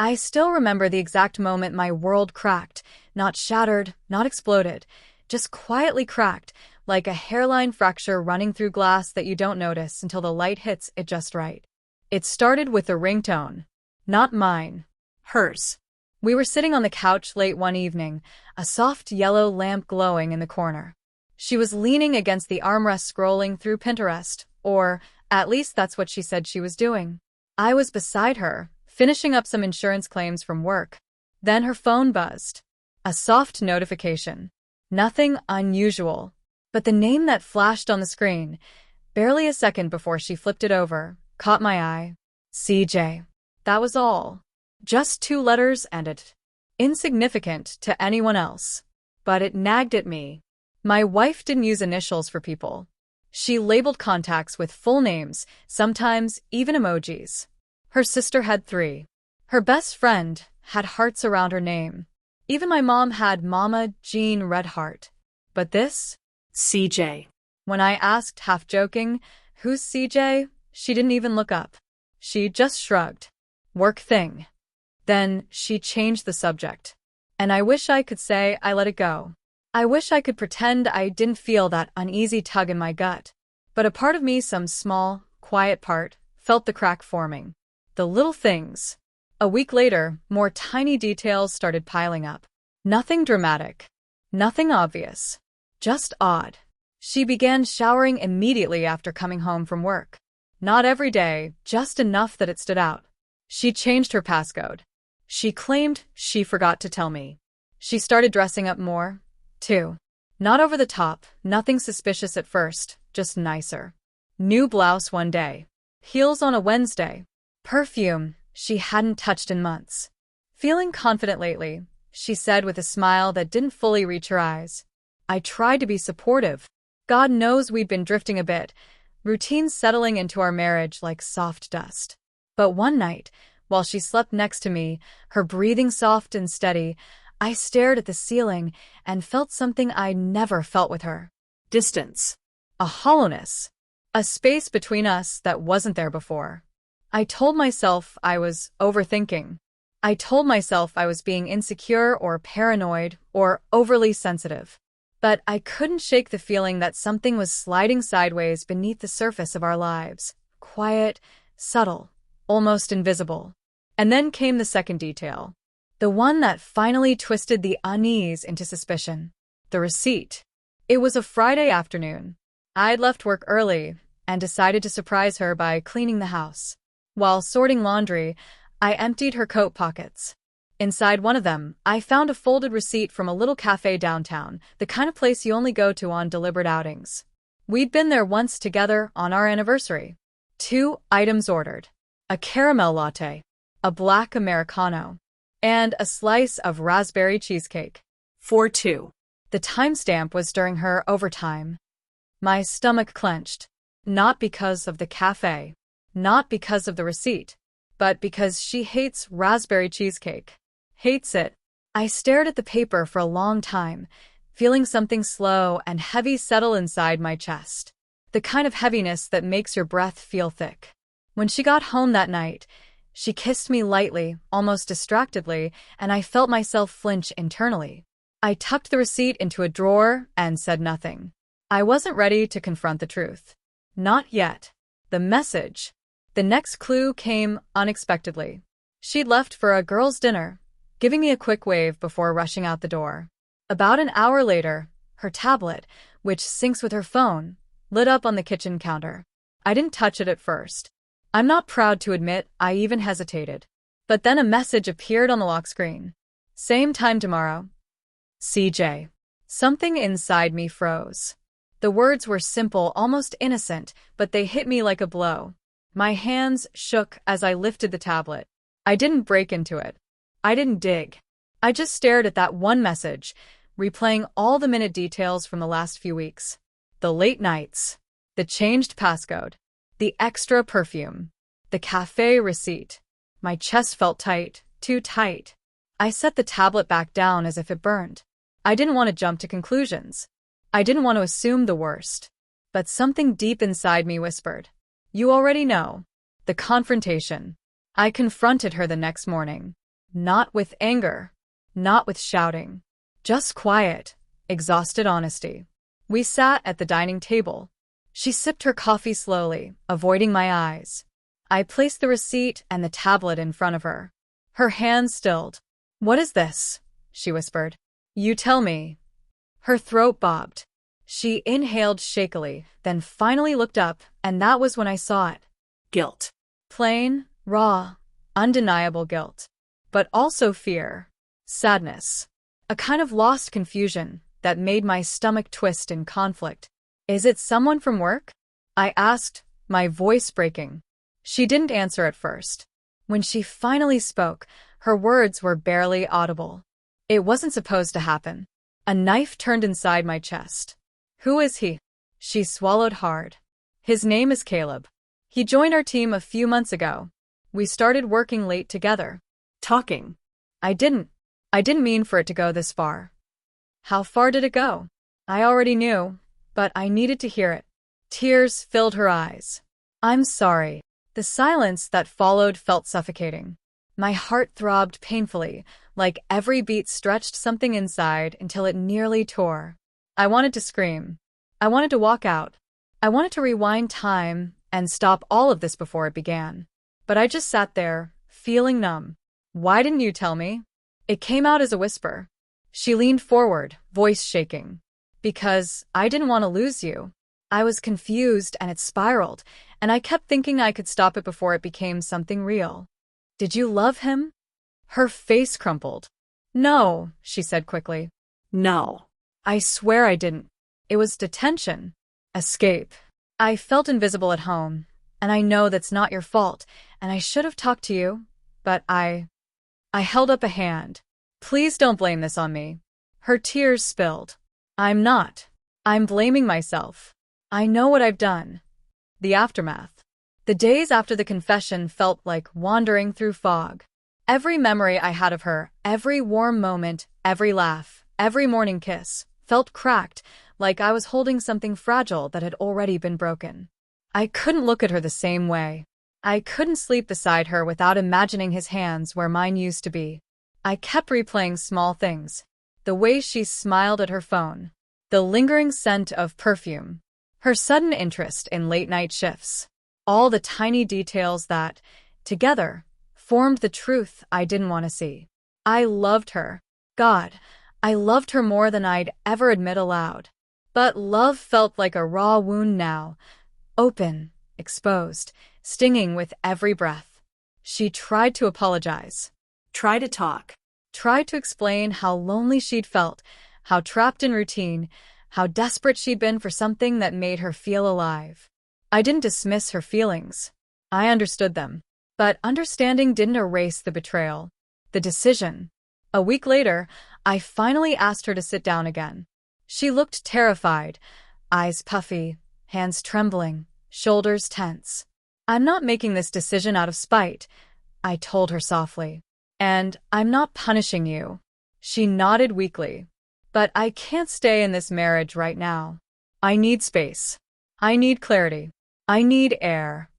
I still remember the exact moment my world cracked, not shattered, not exploded, just quietly cracked, like a hairline fracture running through glass that you don't notice until the light hits it just right. It started with a ringtone. Not mine. Hers. We were sitting on the couch late one evening, a soft yellow lamp glowing in the corner. She was leaning against the armrest scrolling through Pinterest, or at least that's what she said she was doing. I was beside her, finishing up some insurance claims from work. Then her phone buzzed. A soft notification. Nothing unusual. But the name that flashed on the screen, barely a second before she flipped it over, caught my eye. CJ. That was all. Just 2 letters and it. Insignificant to anyone else. But it nagged at me. My wife didn't use initials for people. She labeled contacts with full names, sometimes even emojis. Her sister had 3. Her best friend had hearts around her name. Even my mom had Mama Jean Red Heart. But this? CJ. When I asked, half joking, who's CJ? She didn't even look up. She just shrugged. Work thing. Then she changed the subject. And I wish I could say I let it go. I wish I could pretend I didn't feel that uneasy tug in my gut. But a part of me, some small, quiet part, felt the crack forming. The little things. A week later, more tiny details started piling up. Nothing dramatic. Nothing obvious. Just odd. She began showering immediately after coming home from work. Not every day, just enough that it stood out. She changed her passcode. She claimed she forgot to tell me. She started dressing up more, too. Not over the top, nothing suspicious at first, just nicer. New blouse one day. Heels on a Wednesday. Perfume she hadn't touched in months. Feeling confident lately, she said with a smile that didn't fully reach her eyes. I tried to be supportive. God knows we'd been drifting a bit, routines settling into our marriage like soft dust. But one night, while she slept next to me, her breathing soft and steady, I stared at the ceiling and felt something I never felt with her. Distance. A hollowness. A space between us that wasn't there before. I told myself I was overthinking. I told myself I was being insecure or paranoid or overly sensitive. But I couldn't shake the feeling that something was sliding sideways beneath the surface of our lives. Quiet, subtle, almost invisible. And then came the second detail. The one that finally twisted the unease into suspicion. The receipt. It was a Friday afternoon. I'd left work early and decided to surprise her by cleaning the house. While sorting laundry, I emptied her coat pockets. Inside one of them, I found a folded receipt from a little cafe downtown, the kind of place you only go to on deliberate outings. We'd been there once together on our anniversary. 2 items ordered. A caramel latte, a black Americano, and a slice of raspberry cheesecake. 4-2. The timestamp was during her overtime. My stomach clenched. Not because of the cafe. Not because of the receipt. But because she hates raspberry cheesecake. Hates it. I stared at the paper for a long time, feeling something slow and heavy settle inside my chest. The kind of heaviness that makes your breath feel thick. When she got home that night, she kissed me lightly, almost distractedly, and I felt myself flinch internally. I tucked the receipt into a drawer and said nothing. I wasn't ready to confront the truth. Not yet. The message. The next clue came unexpectedly. She'd left for a girls' dinner, giving me a quick wave before rushing out the door. About an hour later, her tablet, which syncs with her phone, lit up on the kitchen counter. I didn't touch it at first. I'm not proud to admit I even hesitated. But then a message appeared on the lock screen. Same time tomorrow. CJ. Something inside me froze. The words were simple, almost innocent, but they hit me like a blow. My hands shook as I lifted the tablet. I didn't break into it. I didn't dig. I just stared at that one message, replaying all the minute details from the last few weeks. The late nights. The changed passcode. The extra perfume. The cafe receipt. My chest felt tight, too tight. I set the tablet back down as if it burned. I didn't want to jump to conclusions. I didn't want to assume the worst. But something deep inside me whispered. You already know. The confrontation. I confronted her the next morning. Not with anger. Not with shouting. Just quiet, exhausted honesty. We sat at the dining table. She sipped her coffee slowly, avoiding my eyes. I placed the receipt and the tablet in front of her. Her hands stilled. "What is this?" she whispered. "You tell me." Her throat bobbed. She inhaled shakily, then finally looked up, and that was when I saw it. Guilt. Plain, raw, undeniable guilt. But also fear. Sadness. A kind of lost confusion that made my stomach twist in conflict. "Is it someone from work?" I asked, my voice breaking. She didn't answer at first. When she finally spoke, her words were barely audible. It wasn't supposed to happen. A knife turned inside my chest. "Who is he?" She swallowed hard. "His name is Caleb. He joined our team a few months ago. We started working late together." Talking. I didn't mean for it to go this far. How far did it go? I already knew, but I needed to hear it. Tears filled her eyes. "I'm sorry." The silence that followed felt suffocating. My heart throbbed painfully, like every beat stretched something inside until it nearly tore. I wanted to scream. I wanted to walk out. I wanted to rewind time and stop all of this before it began. But I just sat there, feeling numb. "Why didn't you tell me?" It came out as a whisper. She leaned forward, voice shaking. "Because I didn't want to lose you." I was confused and it spiraled, and I kept thinking I could stop it before it became something real. "Did you love him?" Her face crumpled. "No," she said quickly. "No. I swear I didn't. It was detention. Escape. I felt invisible at home, and I know that's not your fault, and I should have talked to you, but I held up a hand. "Please don't blame this on me." Her tears spilled. "I'm not. I'm blaming myself. I know what I've done." The aftermath. The days after the confession felt like wandering through fog. Every memory I had of her, every warm moment, every laugh, every morning kiss, felt cracked, like I was holding something fragile that had already been broken. I couldn't look at her the same way. I couldn't sleep beside her without imagining his hands where mine used to be. I kept replaying small things. The way she smiled at her phone. The lingering scent of perfume. Her sudden interest in late-night shifts. All the tiny details that, together, formed the truth I didn't want to see. I loved her. God, I loved her more than I'd ever admit aloud. But love felt like a raw wound now. Open, exposed, stinging with every breath. She tried to apologize. Tried to talk. Tried to explain how lonely she'd felt, how trapped in routine, how desperate she'd been for something that made her feel alive. I didn't dismiss her feelings. I understood them. But understanding didn't erase the betrayal. The decision. A week later, I finally asked her to sit down again. She looked terrified, eyes puffy, hands trembling, shoulders tense. "I'm not making this decision out of spite," I told her softly. "And I'm not punishing you." She nodded weakly. "But I can't stay in this marriage right now. I need space. I need clarity. I need air."